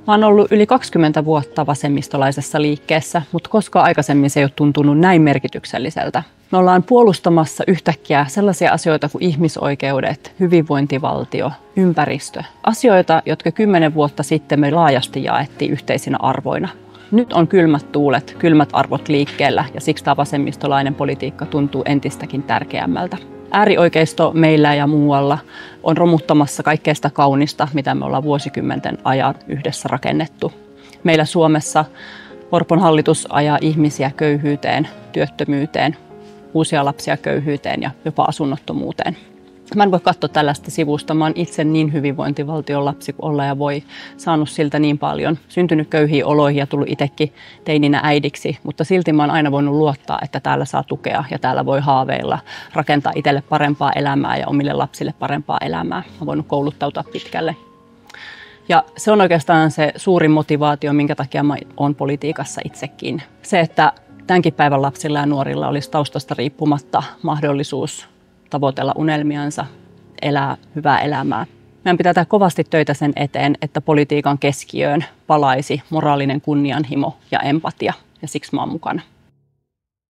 Mä oon ollut yli 20 vuotta vasemmistolaisessa liikkeessä, mutta koskaan aikaisemmin se ei ole tuntunut näin merkitykselliseltä. Me ollaan puolustamassa yhtäkkiä sellaisia asioita kuin ihmisoikeudet, hyvinvointivaltio, ympäristö. Asioita, jotka 10 vuotta sitten me laajasti jaettiin yhteisinä arvoina. Nyt on kylmät tuulet, kylmät arvot liikkeellä ja siksi tämä vasemmistolainen politiikka tuntuu entistäkin tärkeämmältä. Äärioikeisto meillä ja muualla on romuttamassa kaikkea sitä kaunista, mitä me ollaan vuosikymmenten ajan yhdessä rakennettu. Meillä Suomessa Orpon hallitus ajaa ihmisiä köyhyyteen, työttömyyteen, uusia lapsia köyhyyteen ja jopa asunnottomuuteen. Mä en voi katsoa tällaista sivusta. Mä oon itse niin hyvinvointivaltion lapsi kuin olla ja voi. Saanut siltä niin paljon. Syntynyt köyhiin oloihin ja tullut itsekin teininä äidiksi. Mutta silti mä oon aina voinut luottaa, että täällä saa tukea ja täällä voi haaveilla, rakentaa itselle parempaa elämää ja omille lapsille parempaa elämää. Mä oon voinut kouluttautua pitkälle. Ja se on oikeastaan se suurin motivaatio, minkä takia mä oon politiikassa itsekin. Se, että tämänkin päivän lapsilla ja nuorilla olisi taustasta riippumatta mahdollisuus tavoitella unelmiansa, elää hyvää elämää. Meidän pitää tehdä kovasti töitä sen eteen, että politiikan keskiöön palaisi moraalinen kunnianhimo ja empatia, ja siksi mä oon mukana.